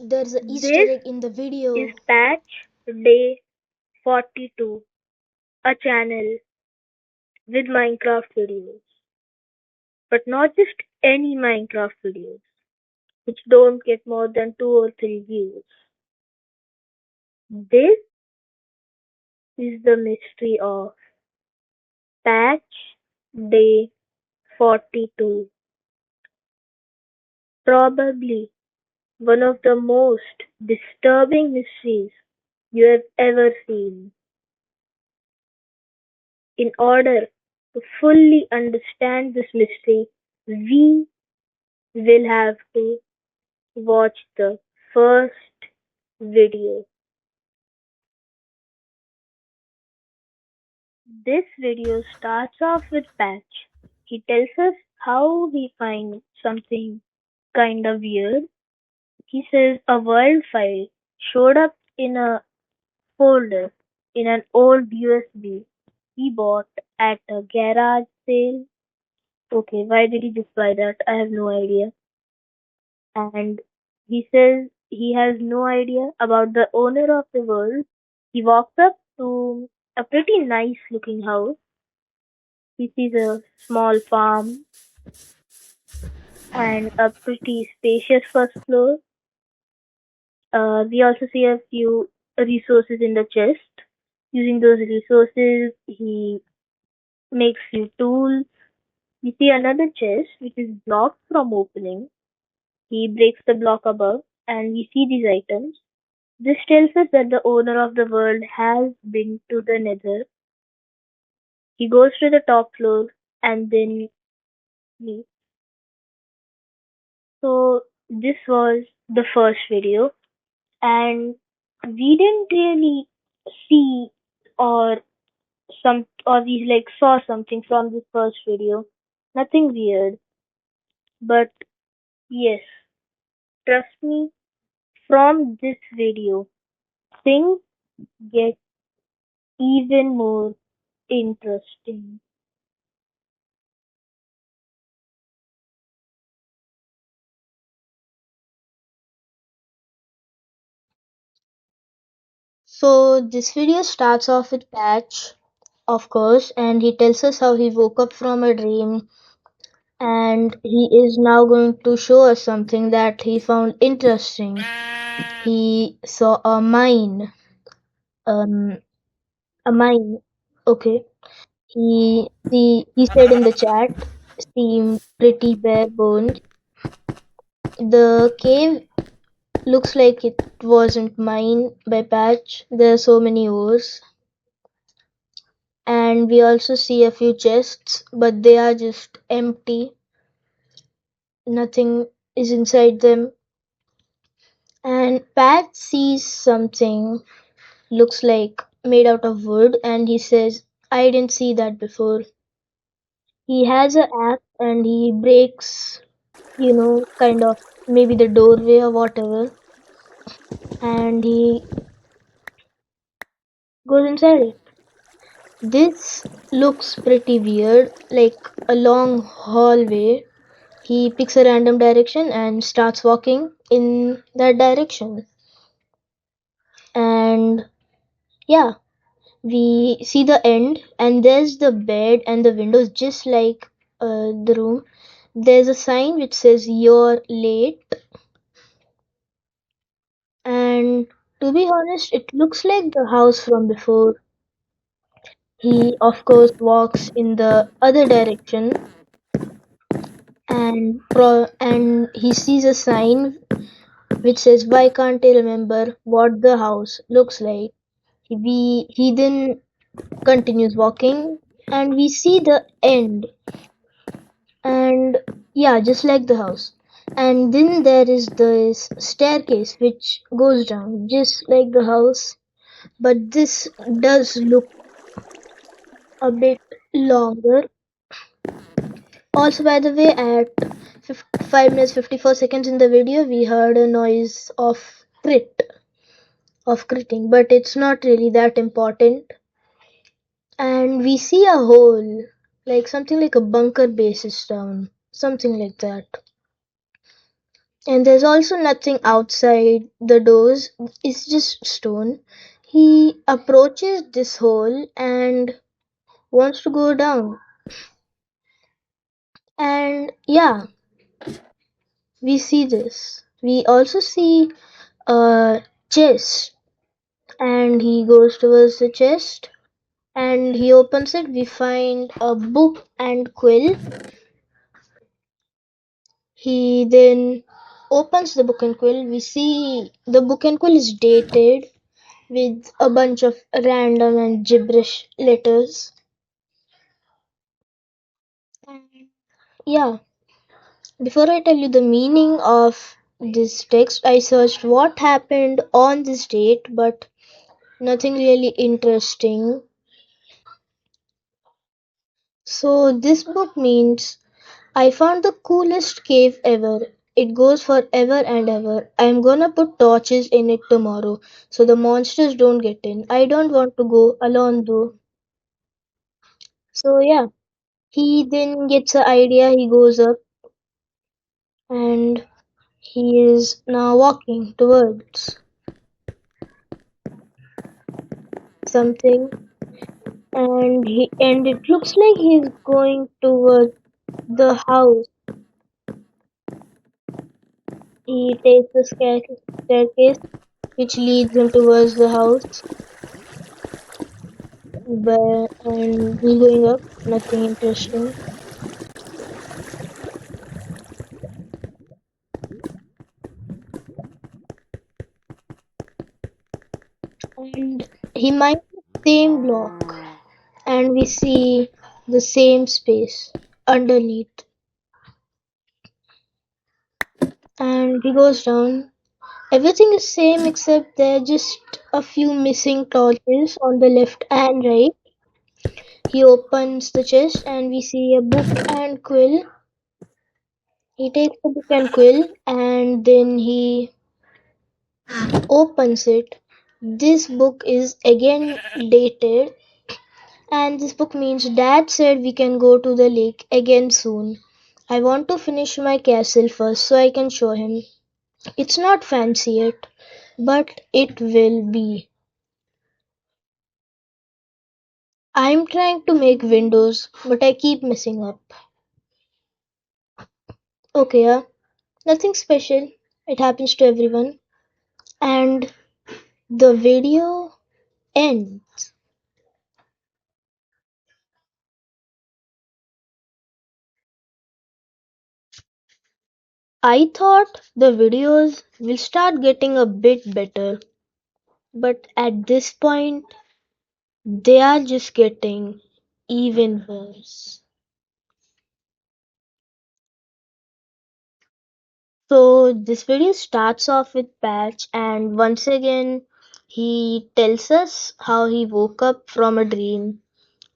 There's an Easter This egg in the is video. patch day 42, a channel with Minecraft videos. But not just any Minecraft videos, which don't get more than 2 or 3 views. This is the mystery of patch day 42. Probably one of the most disturbing mysteries you have ever seen. In order to fully understand this mystery, we will have to watch the first video. This video starts off with Patch. He tells us how he finds something kind of weird. He says a world file showed up in a folder in an old USB he bought at a garage sale. Okay, why did he just buy that? I have no idea. And he says he has no idea about the owner of the world. He walks up to a pretty nice looking house. He sees a small farm and a pretty spacious first floor. We also see a few resources in the chest. Using those resources, he makes few tools. We see another chest which is blocked from opening. He breaks the block above, and we see these items. This tells us that the owner of the world has been to the nether. He goes to the top floor and then leaves. So this was the first video, and we didn't really see or we like saw something from this first video. Nothing weird, but yes, trust me, from this video, things get even more interesting. So this video starts off with Patch, of course, and he tells us how he woke up from a dream and he is now going to show us something that he found interesting. He saw um, a mine. Okay. He said in the chat, seemed pretty bare bones. The cave looks like it wasn't mined by Patch. There are so many ores. And we also see a few chests, but they are just empty. Nothing is inside them. And Pat sees something looks like made out of wood and he says, I didn't see that before. He has an axe and he breaks, kind of maybe the doorway or whatever, and he goes inside it. This looks pretty weird, like a long hallway. He picks a random direction and starts walking in that direction. And yeah, we see the end, and there's the bed and the windows just like the room. There's a sign which says you're late, and to be honest, it looks like the house from before. He, of course, walks in the other direction and he sees a sign which says, why can't I remember what the house looks like? He then continues walking and we see the end, and yeah, just like the house. And then there is this staircase which goes down just like the house, but this does look a bit longer. Also, by the way, at 5 minutes 54 seconds in the video, we heard a noise of critting, but it's not really that important. And we see a hole, like something like a bunker base is down, something like that. And there's also nothing outside the doors, it's just stone. He approaches this hole and wants to go down. And yeah, we see this. We also see a chest, and he goes towards the chest and he opens it. We find a book and quill. He then opens the book and quill. We see the book and quill is dated with a bunch of random and gibberish letters. And yeah, before I tell you the meaning of this text, I searched what happened on this date, but nothing really interesting. So, this book means I found the coolest cave ever. It goes forever and ever. I'm gonna put torches in it tomorrow so the monsters don't get in. I don't want to go alone though. So, yeah, he then gets an idea. He goes up and he is now walking towards something, and it looks like he's going towards the house. He takes the staircase which leads him towards the house, but and he's going up. Nothing interesting. And he minds the same block, and we see the same space underneath. And he goes down. Everything is same except there are just a few missing torches on the left and right. He opens the chest and we see a book and quill. He takes the book and quill and then he opens it. This book is again dated, and this book means Dad said we can go to the lake again soon. I want to finish my castle first so I can show him. It's not fancy yet, but it will be. I'm trying to make windows, but I keep messing up. Okay, yeah, nothing special. It happens to everyone. And the video ends. I thought the videos will start getting a bit better, but at this point, they are just getting even worse. So, this video starts off with Patch, and once again, he tells us how he woke up from a dream,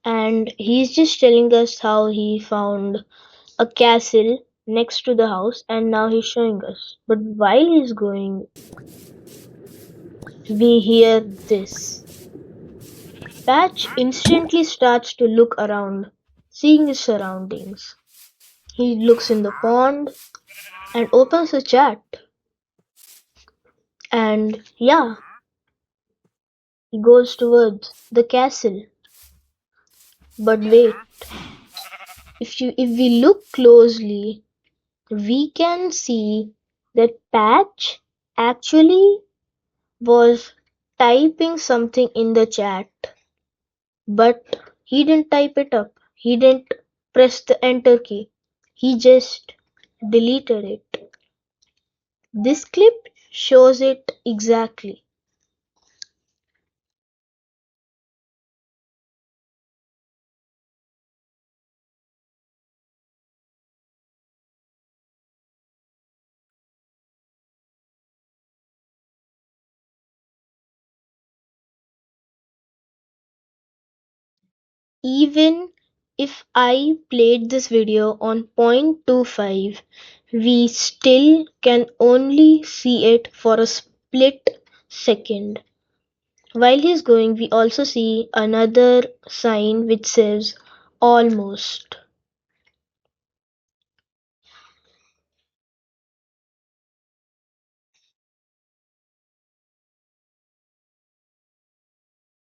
and he's just telling us how he found a castle next to the house, and now he's showing us. But while he's going, we hear this. Patch instantly starts to look around, seeing his surroundings. He looks in the pond and opens the chat. And yeah, he goes towards the castle. But wait, if we look closely, we can see that Patch actually was typing something in the chat, but he didn't type it up. He didn't press the enter key. He just deleted it. This clip shows it exactly. Even if I played this video on 0.25, we still can only see it for a split second. While he's going, we also see another sign which says almost.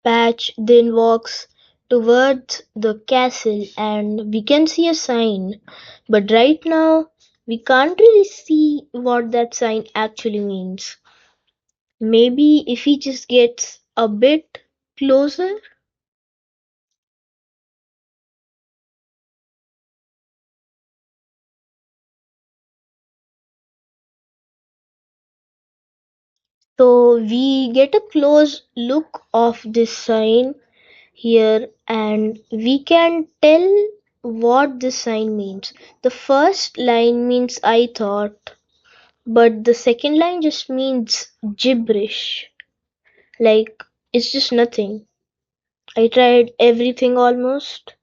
Patch then walks towards the castle and we can see a sign. But right now, we can't really see what that sign actually means. Maybe if he just gets a bit closer. So we get a close look of this sign here and we can tell what this sign means. The first line means I thought, but the second line just means gibberish. Like it's just nothing. I tried everything almost.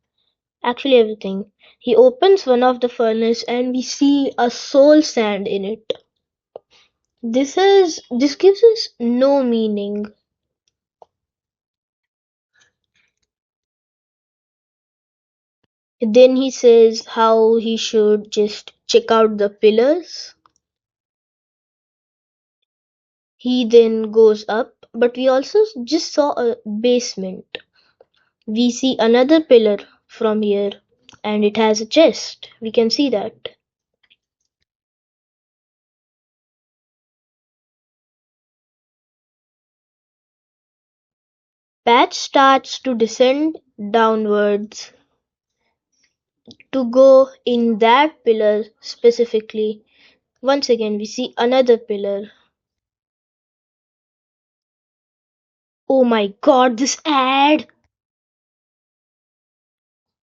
Actually everything. He opens one of the furnace and we see a soul sand in it. This gives us no meaning. Then he says how he should just check out the pillars. He then goes up, but we also just saw a basement. We see another pillar from here, and it has a chest. We can see that. Patch starts to descend downwards to go in that pillar specifically. Once again, we see another pillar. Oh my god, this ad!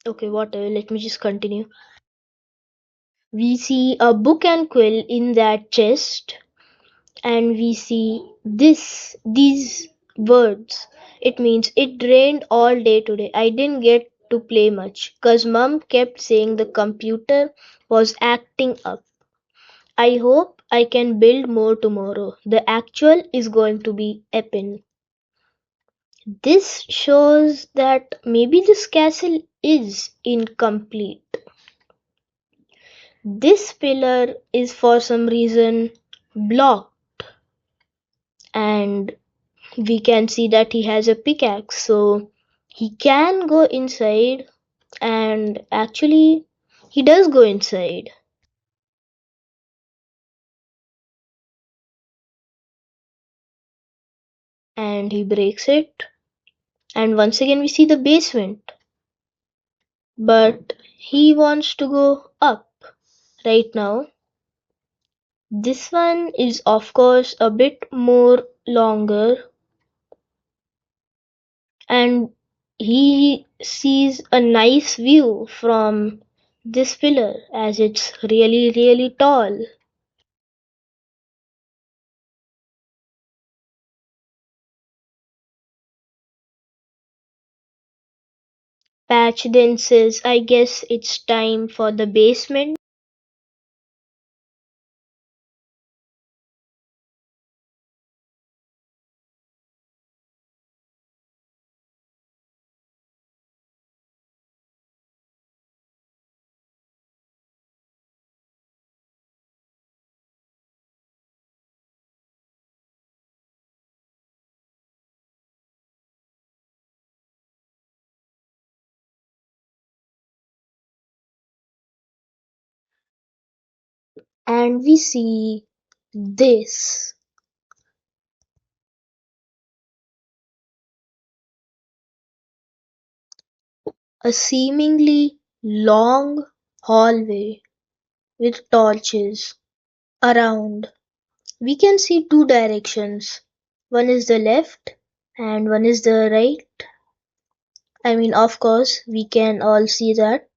Okay, whatever, let me just continue. We see a book and quill in that chest, and we see these words. It means it rained all day today. I didn't get to play much cause mom kept saying the computer was acting up. I hope I can build more tomorrow. The actual is going to be epic. This shows that maybe this castle is incomplete. This pillar is for some reason blocked, and we can see that he has a pickaxe, so he can go inside, and actually he does go inside and he breaks it, and once again we see the basement, but he wants to go up right now. This one is of course a bit more longer, and he sees a nice view from this pillar as it's really tall. Patch then says, I guess it's time for the basement. And we see this, a seemingly long hallway with torches around. We can see two directions. One is the left and one is the right. I mean, of course, we can all see that.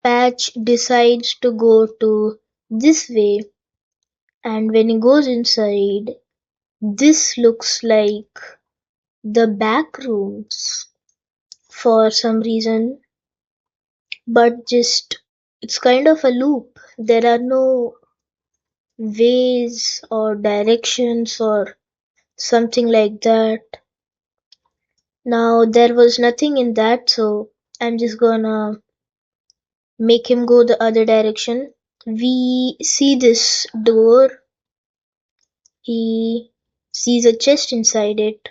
Patch decides to go to this way, and when he goes inside, this looks like the back rooms for some reason, but just it's kind of a loop. There are no ways or directions or something like that. Now there was nothing in that, so I'm just gonna make him go the other direction. We see this door. He sees a chest inside it,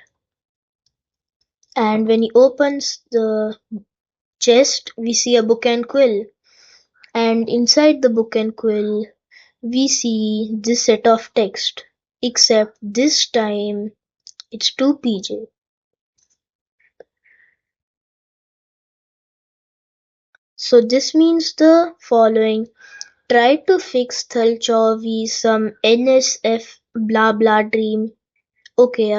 and when he opens the chest, we see a book and quill. And inside the book and quill, we see this set of text. Except this time, it's 2 pages. So this means the following. Try to fix Thalchovi some NSF blah blah dream. Okay,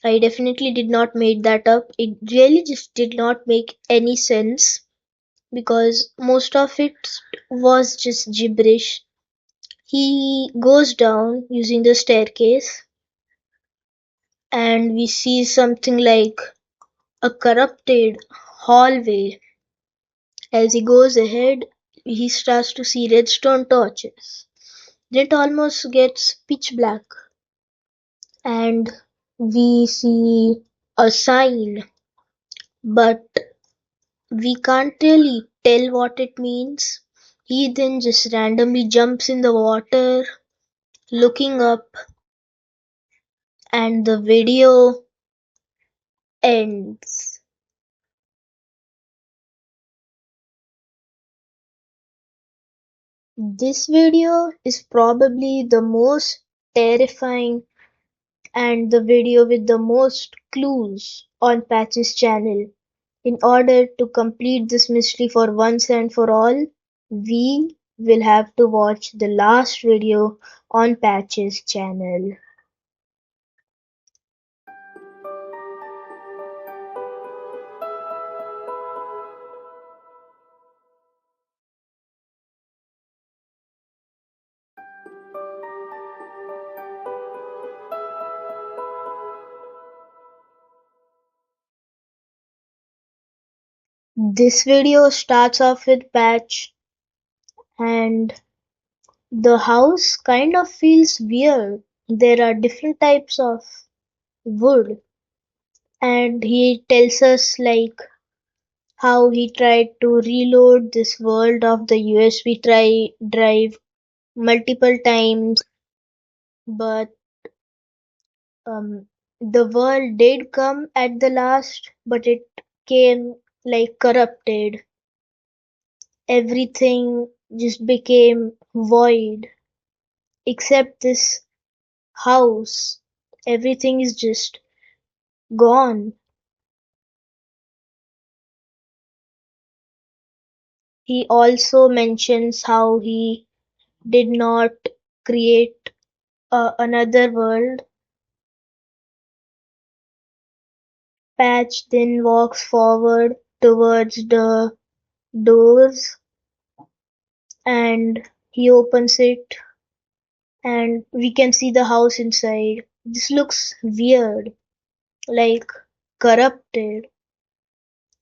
I definitely did not make that up. It really just did not make any sense because most of it was just gibberish. He goes down using the staircase and we see something like a corrupted hallway. As he goes ahead, he starts to see redstone torches. Then it almost gets pitch black and we see a sign, but we can't really tell what it means. He then just randomly jumps in the water, looking up, and the video ends. This video is probably the most terrifying and the video with the most clues on Patch's channel. In order to complete this mystery for once and for all, we will have to watch the last video on Patch's channel. This video starts off with Patch and the house kind of feels weird. There are different types of wood and he tells us like how he tried to reload this world of the USB drive multiple times, but um, the world did come at the last, but it came like corrupted. Everything just became void except this house. Everything is just gone. He also mentions how he did not create another world. Patch then walks forward towards the doors and he opens it and we can see the house inside. This looks weird, like corrupted,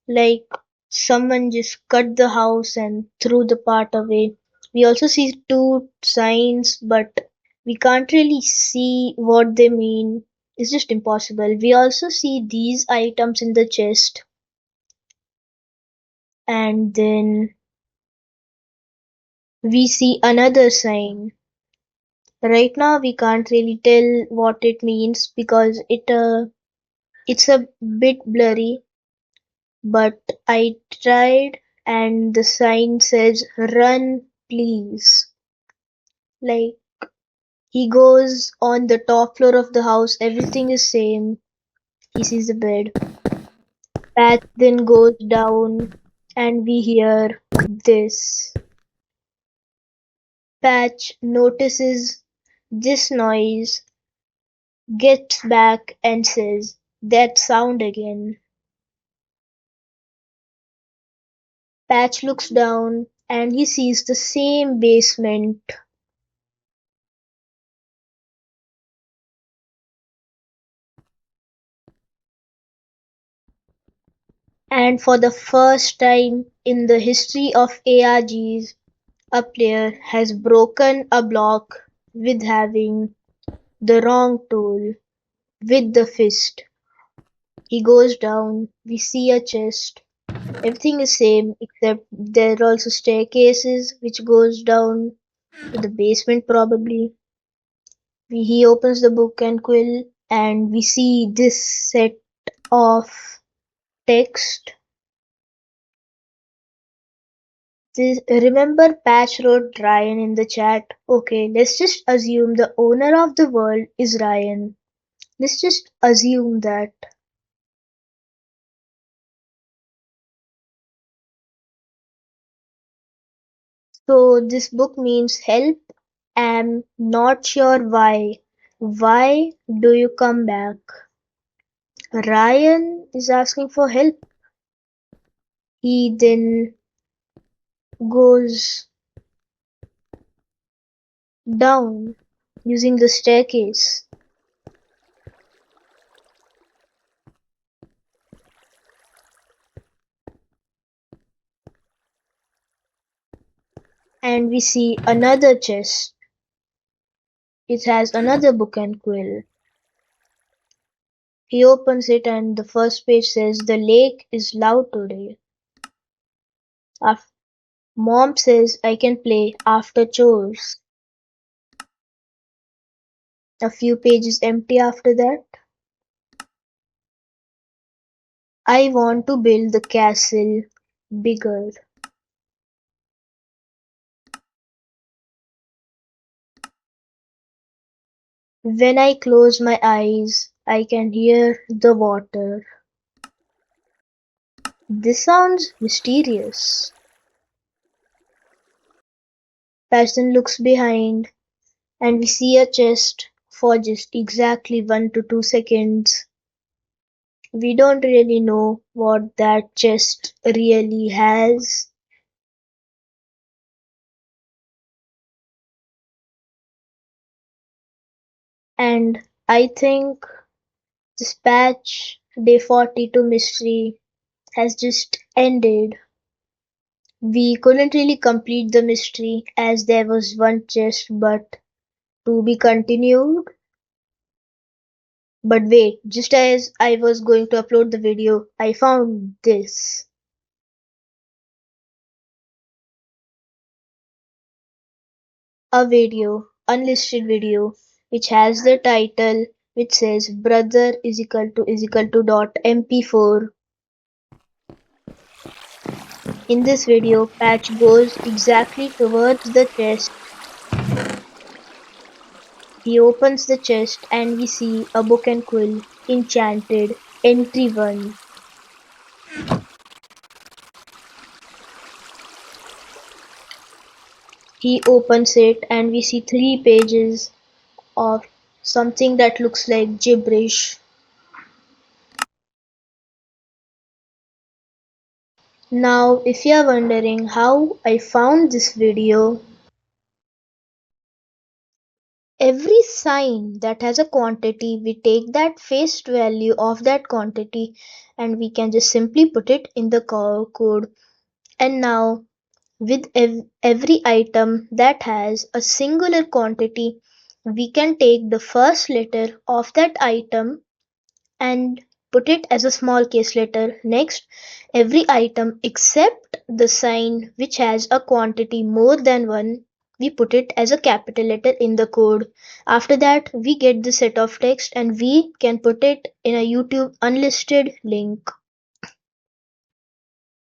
like someone just cut the house and threw the part away. We also see two signs, but we can't really see what they mean. It's just impossible. We also see these items in the chest, and then we see another sign. Right now, we can't really tell what it means because it's a bit blurry. But I tried, and the sign says "Run, please." Like he goes on the top floor of the house, everything is same. He sees a bed. Pat then goes down, and we hear this. Patch notices this noise, gets back and says, "That sound again." Patch looks down and he sees the same basement. And for the first time in the history of ARGs, a player has broken a block with having the wrong tool, with the fist. He goes down. We see a chest. Everything is same except there are also staircases which goes down to the basement probably. He opens the book and quill and we see this set of text. Remember Patch wrote Ryan in the chat. Okay, let's just assume the owner of the world is Ryan. Let's just assume that. So this book means help. Am not sure why. Why do you come back? Ryan is asking for help. He then goes down using the staircase and we see another chest. It has another book and quill. He opens it and the first page says the lake is loud today. Af- Mom says I can play after chores. A few pages empty after that. I want to build the castle bigger. When I close my eyes, I can hear the water. This sounds mysterious. Passion looks behind and we see a chest for just exactly 1 to 2 seconds. We don't really know what that chest really has. And I think Dispatch Day 42 mystery has just ended. We couldn't really complete the mystery as there was one chest but to be continued. But wait, just as I was going to upload the video, I found this. A video, unlisted video, which has the title which says brother is equal to dot mp4. In this video, Patch goes exactly towards the chest. He opens the chest and we see a book and quill, enchanted, entry 1. He opens it and we see 3 pages of something that looks like gibberish. Now, if you are wondering how I found this video, every sign that has a quantity, we take that face value of that quantity and we can just simply put it in the code. And now, with every item that has a singular quantity, we can take the first letter of that item and put it as a small case letter. Next, every item except the sign which has a quantity more than 1, we put it as a capital letter in the code. After that, we get the set of text and we can put it in a YouTube unlisted link.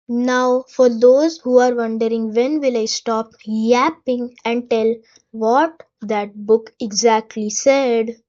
Now, for those who are wondering when will I stop yapping and tell what that book exactly said.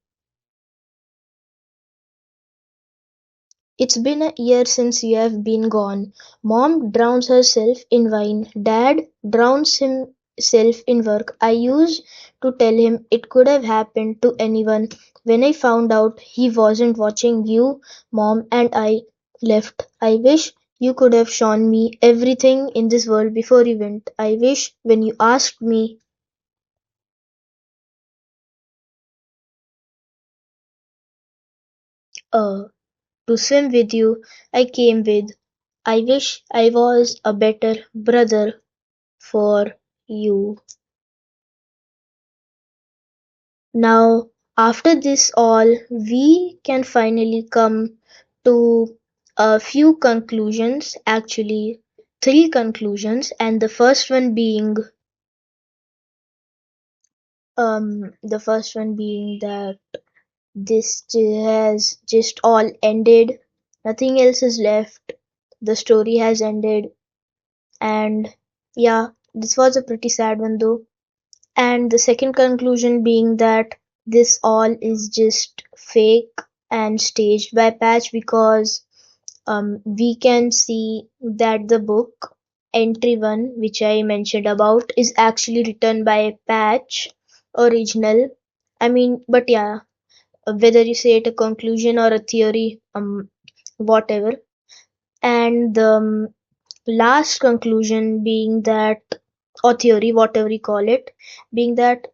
It's been a year since you have been gone. Mom drowns herself in wine. Dad drowns himself in work. I used to tell him it could have happened to anyone. When I found out he wasn't watching you, Mom and I left. I wish you could have shown me everything in this world before you went. I wish when you asked me uh, to swim with you, I came with. I wish I was a better brother for you. Now, after this all, we can finally come to a few conclusions, actually three conclusions, and the first one being that this has just all ended. Nothing else is left. The story has ended. And yeah, this was a pretty sad one though. And the second conclusion being that this all is just fake and staged by Patch because we can see that the book entry 1, which I mentioned about, is actually written by Patch original. I mean, but yeah, whether you say it a conclusion or a theory, whatever. And the last conclusion being that, or theory, whatever you call it, being that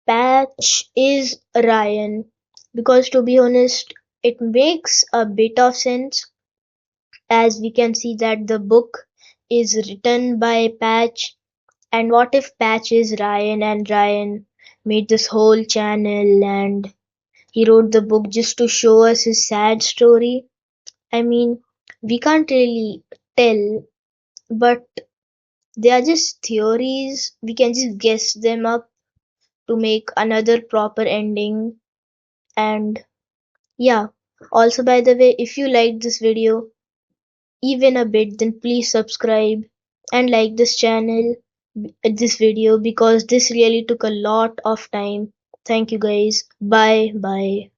Patch is Ryan. Because to be honest, it makes a bit of sense as we can see that the book is written by Patch. And what if Patch is Ryan and Ryan made this whole channel and he wrote the book just to show us his sad story? I mean, we can't really tell, but they are just theories. We can just guess them up to make another proper ending. And yeah, also by the way, if you liked this video even a bit, then please subscribe and like this channel, this video, because this really took a lot of time. Thank you guys. Bye bye.